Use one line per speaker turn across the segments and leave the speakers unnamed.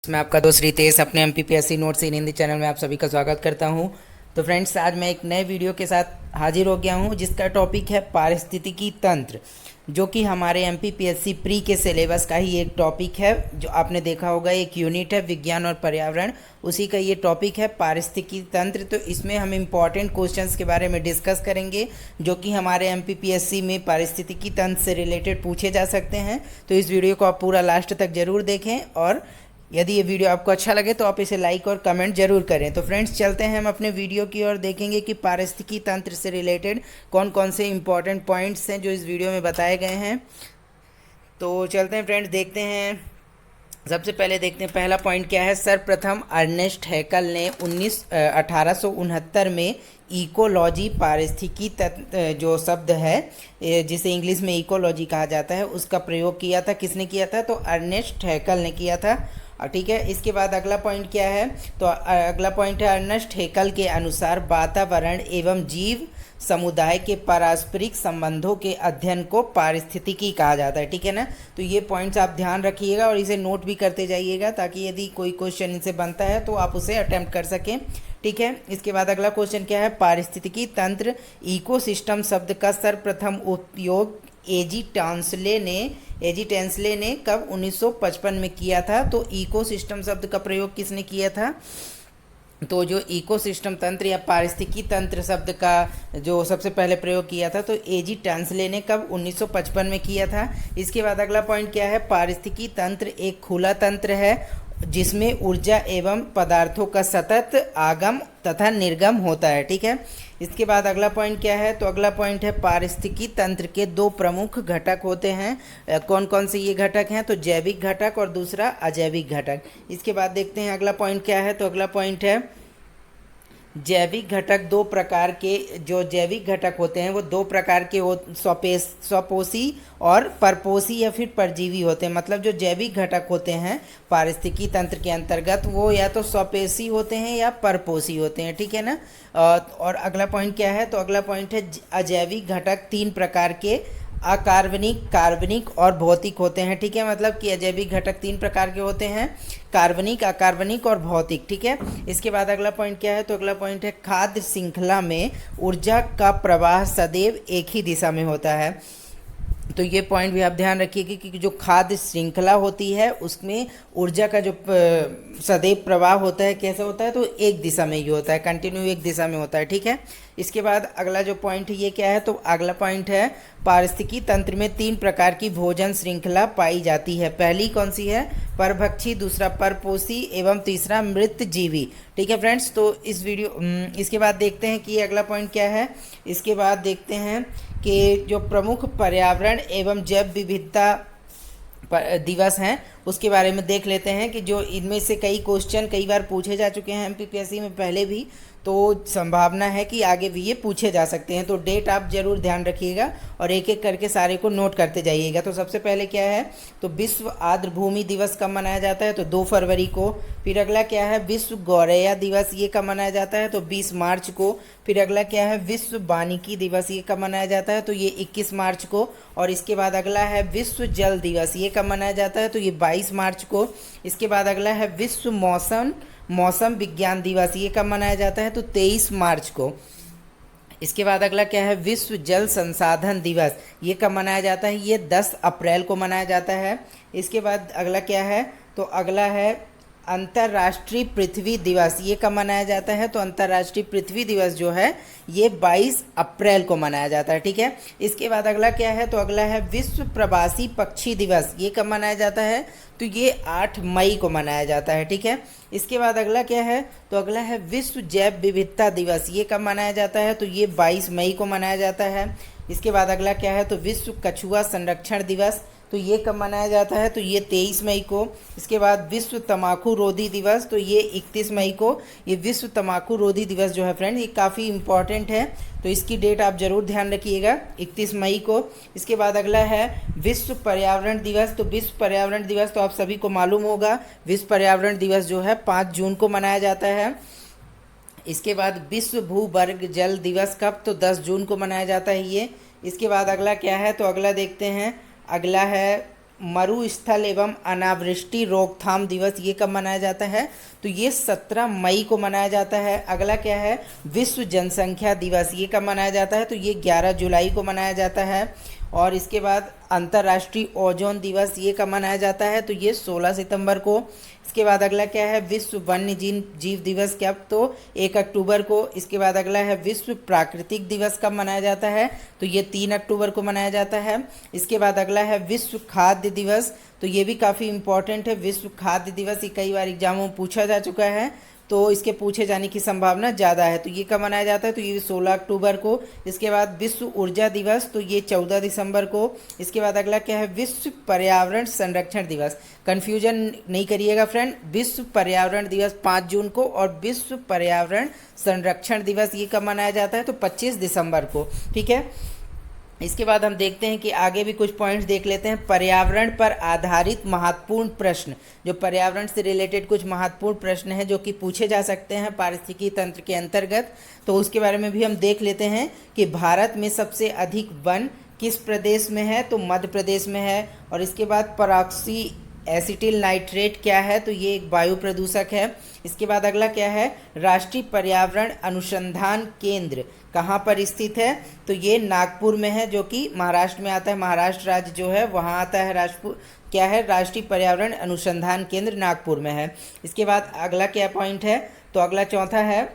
मैं आपका दोस्त रितेश अपने एमपीपीएससी नोट्स इन हिंदी चैनल में आप सभी का स्वागत करता हूं। तो फ्रेंड्स, आज मैं एक नए वीडियो के साथ हाजिर हो गया हूं जिसका टॉपिक है पारिस्थितिकी तंत्र, जो कि हमारे एमपीपीएससी प्री के सिलेबस का ही एक टॉपिक है। जो आपने देखा होगा, एक यूनिट है विज्ञान और पर्यावरण, उसी का ये टॉपिक है पारिस्थितिकी तंत्र। तो इसमें हम इम्पॉर्टेंट क्वेश्चंस के बारे में डिस्कस करेंगे जो कि हमारे एमपीपीएससी में पारिस्थितिकी तंत्र से रिलेटेड पूछे जा सकते हैं। तो इस वीडियो को आप पूरा लास्ट तक ज़रूर देखें, और यदि ये वीडियो आपको अच्छा लगे तो आप इसे लाइक और कमेंट जरूर करें। तो फ्रेंड्स, चलते हैं हम अपने वीडियो की ओर, देखेंगे कि पारिस्थितिकी तंत्र से रिलेटेड कौन कौन से इंपॉर्टेंट पॉइंट्स हैं जो इस वीडियो में बताए गए हैं। तो चलते हैं फ्रेंड्स, देखते हैं। सबसे पहले देखते हैं पहला पॉइंट क्या है। सर्वप्रथम अर्नेस्ट हैकल ने 1869 में इकोलॉजी, पारिस्थितिकी तंत्र जो शब्द है जिसे इंग्लिश में इकोलॉजी कहा जाता है, उसका प्रयोग किया था। किसने किया था? तो अर्नेस्ट हैकल ने किया था। ठीक है। इसके बाद अगला पॉइंट क्या है? तो अगला पॉइंट है, अर्नेस्ट हैकल के अनुसार वातावरण एवं जीव समुदाय के पारस्परिक संबंधों के अध्ययन को पारिस्थितिकी कहा जाता है। ठीक है ना। तो ये पॉइंट्स आप ध्यान रखिएगा और इसे नोट भी करते जाइएगा, ताकि यदि कोई क्वेश्चन इनसे बनता है तो आप उसे अटेम्प्ट कर सकें। ठीक है। इसके बाद अगला क्वेश्चन क्या है? पारिस्थितिकी तंत्र, इकोसिस्टम शब्द का सर्वप्रथम उपयोग एजी टेंसले ने कब 1955 में किया था? तो इकोसिस्टम शब्द का प्रयोग किसने किया था? तो जो इकोसिस्टम तंत्र या पारिस्थितिकी तंत्र शब्द का जो सबसे पहले प्रयोग किया था, तो एजी टेंसले ने कब? 1955 में किया था। इसके बाद अगला पॉइंट क्या है? पारिस्थितिकी तंत्र एक खुला तंत्र है जिसमें ऊर्जा एवं पदार्थों का सतत आगम तथा निर्गम होता है। ठीक है। इसके बाद अगला पॉइंट क्या है? तो अगला पॉइंट है, पारिस्थितिकी तंत्र के दो प्रमुख घटक होते हैं। कौन कौन से ये घटक हैं? तो जैविक घटक और दूसरा अजैविक घटक। इसके बाद देखते हैं अगला पॉइंट क्या है। तो अगला पॉइंट है, जैविक घटक दो प्रकार के, जो जैविक घटक होते हैं वो दो प्रकार के स्वपोषी और परपोषी या फिर परजीवी होते हैं। मतलब जो जैविक घटक होते हैं पारिस्थितिकी तंत्र के अंतर्गत, वो या तो स्वपोषी होते हैं या परपोषी होते हैं। ठीक है ना। और अगला पॉइंट क्या है? तो अगला पॉइंट है, अजैविक घटक तीन प्रकार के अकार्बनिक, कार्बनिक और भौतिक होते हैं। ठीक है। मतलब कि अजैविक घटक तीन प्रकार के होते हैं, कार्बनिक, अकार्बनिक और भौतिक। ठीक है। इसके बाद अगला पॉइंट क्या है? तो अगला पॉइंट है, खाद्य श्रृंखला में ऊर्जा का प्रवाह सदैव एक ही दिशा में होता है। तो ये पॉइंट भी आप ध्यान रखिए कि जो खाद्य श्रृंखला होती है उसमें ऊर्जा का जो सदैव प्रवाह होता है, कैसा होता है? तो एक दिशा में ही होता है, कंटिन्यू एक दिशा में होता है। ठीक है। इसके बाद अगला जो पॉइंट है ये क्या है? तो अगला पॉइंट है, पारिस्थितिकी तंत्र में तीन प्रकार की भोजन श्रृंखला पाई जाती है। पहली कौन सी है? परभक्षी, दूसरा परपोषी एवं तीसरा मृतजीवी। ठीक है फ्रेंड्स। तो इसके बाद देखते हैं कि अगला पॉइंट क्या है। इसके बाद देखते हैं कि जो प्रमुख पर्यावरण एवं जैव विविधता दिवस हैं उसके बारे में देख लेते हैं, कि जो इनमें से कई क्वेश्चन कई बार पूछे जा चुके हैं एमपीपीएससी में पहले भी, तो संभावना है कि आगे भी ये पूछे जा सकते हैं। तो डेट आप जरूर ध्यान रखिएगा और एक एक करके सारे को नोट करते जाइएगा। तो सबसे पहले क्या है? तो विश्व आर्द्र भूमि दिवस कब मनाया जाता है? तो 2 फरवरी को। फिर अगला क्या है? विश्व गौरैया दिवस, ये कब मनाया जाता है? तो 20 मार्च को। फिर अगला क्या है? विश्व वानिकी दिवस, ये कब मनाया जाता है? तो ये 21 मार्च को। और इसके बाद अगला है विश्व जल दिवस, ये कब मनाया जाता है? तो ये 22 मार्च को। इसके बाद अगला है विश्व मौसम विज्ञान दिवस, ये कब मनाया जाता है? तो 23 मार्च को। इसके बाद अगला क्या है? विश्व जल संसाधन दिवस, ये कब मनाया जाता है? ये 10 अप्रैल को मनाया जाता है। इसके बाद अगला क्या है? तो अगला है अंतर्राष्ट्रीय पृथ्वी दिवस, ये कब मनाया जाता है? तो अंतर्राष्ट्रीय पृथ्वी दिवस जो है ये 22 अप्रैल को मनाया जाता है। ठीक है। इसके बाद अगला क्या है? तो अगला है विश्व प्रवासी पक्षी दिवस, ये कब मनाया जाता है? तो ये 8 मई को मनाया जाता है। ठीक है। इसके बाद अगला क्या है? तो अगला है विश्व जैव विविधता दिवस, ये कब मनाया जाता है? तो ये 22 मई को मनाया जाता है। इसके बाद अगला क्या है? तो विश्व कछुआ संरक्षण दिवस, तो ये कब मनाया जाता है? तो ये 23 मई को। इसके बाद विश्व तंबाकू रोधी दिवस, तो ये 31 मई को। ये विश्व तंबाकू रोधी दिवस जो है फ्रेंड, ये काफ़ी इम्पॉर्टेंट है, तो इसकी डेट आप ज़रूर ध्यान रखिएगा, 31 मई को। इसके बाद अगला है विश्व पर्यावरण दिवस। तो विश्व पर्यावरण दिवस तो आप सभी को मालूम होगा, विश्व पर्यावरण दिवस जो है 5 जून को मनाया जाता है। इसके बाद विश्व भूवर्ग जल दिवस कब? तो 10 जून को मनाया जाता है ये। इसके बाद अगला क्या है? तो अगला देखते हैं, अगला है मरुस्थल एवं अनावृष्टि रोकथाम दिवस, ये कब मनाया जाता है? तो ये 17 मई को मनाया जाता है। अगला क्या है? विश्व जनसंख्या दिवस, ये कब मनाया जाता है? तो ये 11 जुलाई को मनाया जाता है। और इसके बाद अंतर्राष्ट्रीय ओजोन दिवस, ये कब मनाया जाता है? तो ये 16 सितंबर को। इसके बाद अगला क्या है? विश्व वन्य जीव दिवस, कब? तो 1 अक्टूबर को। इसके बाद अगला है विश्व प्राकृतिक दिवस, कब मनाया जाता है? तो ये 3 अक्टूबर को मनाया जाता है। इसके बाद अगला है विश्व खाद्य दिवस, तो ये भी काफ़ी इम्पॉर्टेंट है। विश्व खाद्य दिवस ये कई बार एग्जामों में पूछा जा चुका है, तो इसके पूछे जाने की संभावना ज़्यादा है। तो ये कब मनाया जाता है? तो ये 16 अक्टूबर को। इसके बाद विश्व ऊर्जा दिवस, तो ये 14 दिसंबर को। इसके बाद अगला क्या है? विश्व पर्यावरण संरक्षण दिवस। कन्फ्यूजन नहीं करिएगा फ्रेंड, विश्व पर्यावरण दिवस 5 जून को, और विश्व पर्यावरण संरक्षण दिवस ये कब मनाया जाता है? तो 25 दिसंबर को। ठीक है, इसके बाद हम देखते हैं कि आगे भी कुछ पॉइंट्स देख लेते हैं। पर्यावरण पर आधारित महत्वपूर्ण प्रश्न, जो पर्यावरण से रिलेटेड कुछ महत्वपूर्ण प्रश्न हैं जो कि पूछे जा सकते हैं पारिस्थितिकी तंत्र के अंतर्गत, तो उसके बारे में भी हम देख लेते हैं कि भारत में सबसे अधिक वन किस प्रदेश में है? तो मध्य प्रदेश में है। और इसके बाद परऑक्सी एसिटिल नाइट्रेट क्या है? तो ये एक वायु प्रदूषक है। इसके बाद अगला क्या है? राष्ट्रीय पर्यावरण अनुसंधान केंद्र कहाँ पर स्थित है? तो ये नागपुर में है, जो कि महाराष्ट्र में आता है। महाराष्ट्र राज्य जो है वहाँ आता है। क्या है? राष्ट्रीय पर्यावरण अनुसंधान केंद्र नागपुर में है। इसके बाद अगला क्या पॉइंट है? तो अगला चौथा है,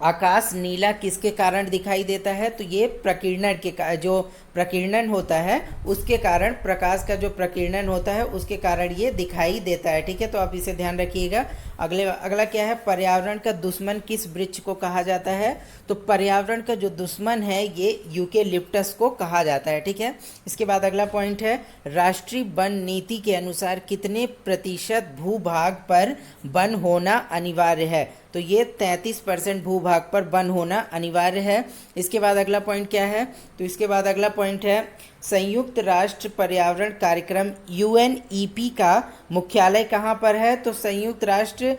आकाश नीला किसके कारण दिखाई देता है? तो ये प्रकीर्णन के जो प्रकीर्णन होता है उसके कारण, प्रकाश का जो प्रकीर्णन होता है उसके कारण ये दिखाई देता है। ठीक है, तो आप इसे ध्यान रखिएगा। अगला क्या है? पर्यावरण का दुश्मन किस वृक्ष को कहा जाता है? तो पर्यावरण का जो दुश्मन है ये यूकेलिप्टस को कहा जाता है। ठीक है, इसके बाद अगला पॉइंट है, राष्ट्रीय वन नीति के अनुसार कितने प्रतिशत भूभाग पर वन होना अनिवार्य है? तो ये 33% भूभाग पर वन होना अनिवार्य है। इसके बाद अगला पॉइंट क्या है? तो इसके बाद अगला पॉइंट है, संयुक्त राष्ट्र पर्यावरण कार्यक्रम UNEP का मुख्यालय कहाँ पर है? तो संयुक्त राष्ट्र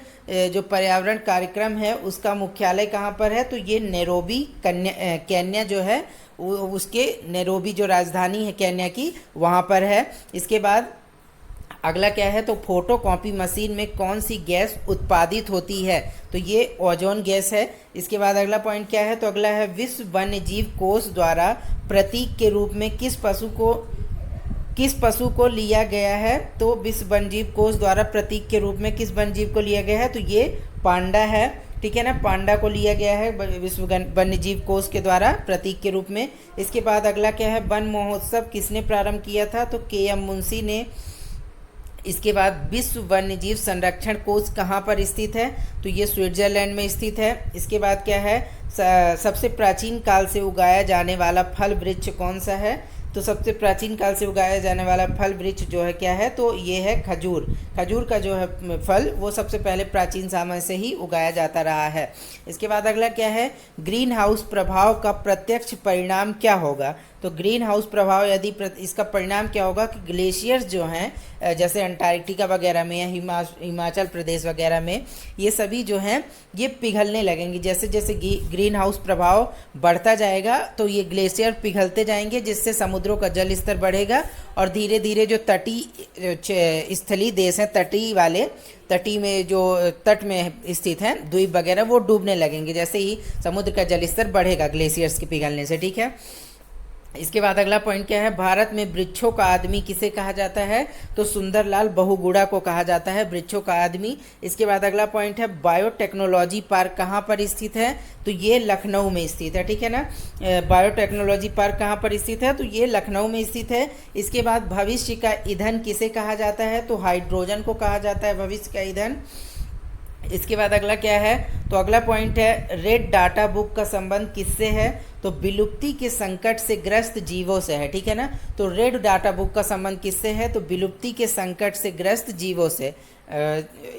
जो पर्यावरण कार्यक्रम है उसका मुख्यालय कहाँ पर है? तो ये नैरोबी केन्या जो है उसके नैरोबी जो राजधानी है केन्या की, वहाँ पर है। इसके बाद अगला क्या है? तो फोटोकॉपी मशीन में कौन सी गैस उत्पादित होती है? तो ये ओजोन गैस है। इसके बाद अगला पॉइंट क्या है? तो अगला है, विश्व वन्य जीव कोष द्वारा प्रतीक के रूप में किस पशु को लिया गया है? तो विश्व वन्य जीव कोष द्वारा प्रतीक के रूप में किस वन्य जीव को लिया गया है? तो ये पांडा है। ठीक है ना, पांडा को लिया गया है विश्व वन्य जीव कोष के द्वारा प्रतीक के रूप में। इसके बाद अगला क्या है? वन महोत्सव किसने प्रारंभ किया था? तो KM मुंशी ने। इसके बाद विश्व वन्य जीव संरक्षण कोष कहाँ पर स्थित है? तो ये स्विट्जरलैंड में स्थित है। इसके बाद क्या है? सबसे प्राचीन काल से उगाया जाने वाला फल वृक्ष कौन सा है? तो सबसे प्राचीन काल से उगाया जाने वाला फल वृक्ष जो है क्या है? तो ये है खजूर। खजूर का जो है फल वो सबसे पहले प्राचीन समय से ही उगाया जाता रहा है। इसके बाद अगला क्या है? ग्रीन हाउस प्रभाव का प्रत्यक्ष परिणाम क्या होगा? तो ग्रीन हाउस प्रभाव यदि इसका परिणाम क्या होगा कि ग्लेशियर्स जो हैं जैसे अंटार्कटिका वगैरह में या हिमाचल प्रदेश वगैरह में, ये सभी जो हैं ये पिघलने लगेंगे। जैसे जैसे ग्रीन हाउस प्रभाव बढ़ता जाएगा तो ये ग्लेशियर पिघलते जाएंगे, जिससे समुद्रों का जल स्तर बढ़ेगा और धीरे धीरे जो तटीय स्थलीय देश हैं, तटी में जो तट में स्थित हैं द्वीप वगैरह, वो डूबने लगेंगे जैसे ही समुद्र का जल स्तर बढ़ेगा ग्लेशियर्स के पिघलने से। ठीक है, इसके बाद अगला पॉइंट क्या है? भारत में वृक्षों का आदमी किसे कहा जाता है? तो सुंदरलाल बहुगुणा को कहा जाता है वृक्षों का आदमी। इसके बाद अगला पॉइंट है, बायोटेक्नोलॉजी पार्क कहाँ पर स्थित है? तो ये लखनऊ में स्थित है। ठीक है ना, बायोटेक्नोलॉजी पार्क कहाँ पर स्थित है? तो ये लखनऊ में स्थित है। इसके बाद भविष्य का ईंधन किसे कहा जाता है? तो हाइड्रोजन को कहा जाता है भविष्य का ईंधन। इसके बाद अगला क्या है? तो अगला पॉइंट है, रेड डाटा बुक का संबंध किससे है? तो विलुप्ति के संकट से ग्रस्त जीवों से है। ठीक है ना, तो रेड डाटा बुक का संबंध किससे है? तो विलुप्ति के संकट से ग्रस्त जीवों से।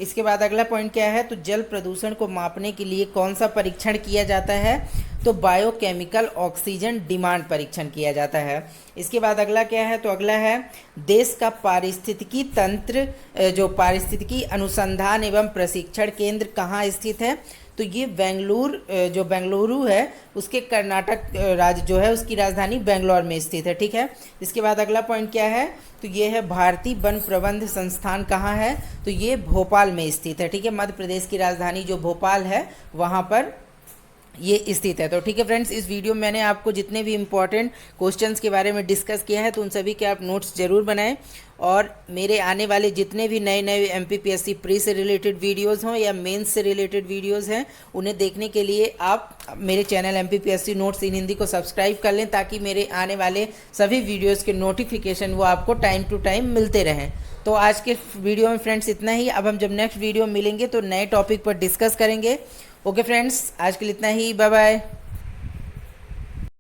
इसके बाद अगला पॉइंट क्या है? तो जल प्रदूषण को मापने के लिए कौन सा परीक्षण किया जाता है? तो बायोकेमिकल ऑक्सीजन डिमांड परीक्षण किया जाता है। इसके बाद अगला क्या है? तो अगला है, देश का पारिस्थितिकी तंत्र जो पारिस्थितिकी अनुसंधान एवं प्रशिक्षण केंद्र कहाँ स्थित है? तो ये जो बेंगलुरु है उसके कर्नाटक राज्य जो है उसकी राजधानी बेंगलोर में स्थित है। ठीक है, इसके बाद अगला पॉइंट क्या है, तो ये है भारतीय वन प्रबंध संस्थान कहाँ है, तो ये भोपाल में स्थित है। ठीक है, मध्य प्रदेश की राजधानी जो भोपाल है वहाँ पर ये स्थित है। तो ठीक है फ्रेंड्स, इस वीडियो में मैंने आपको जितने भी इम्पोर्टेंट क्वेश्चंस के बारे में डिस्कस किया है तो उन सभी के आप नोट्स ज़रूर बनाएं, और मेरे आने वाले जितने भी नए नए MPPSC प्री से रिलेटेड वीडियोस हों या मेंस से रिलेटेड वीडियोस हैं उन्हें देखने के लिए आप मेरे चैनल MPPSC नोट्स इन हिंदी को सब्सक्राइब कर लें, ताकि मेरे आने वाले सभी वीडियोज़ के नोटिफिकेशन वो आपको टाइम टू टाइम मिलते रहें। तो आज के वीडियो में फ्रेंड्स इतना ही। अब हम जब नेक्स्ट वीडियो मिलेंगे तो नए टॉपिक पर डिस्कस करेंगे। ओके फ्रेंड्स, आज के लिए इतना ही। Bye bye.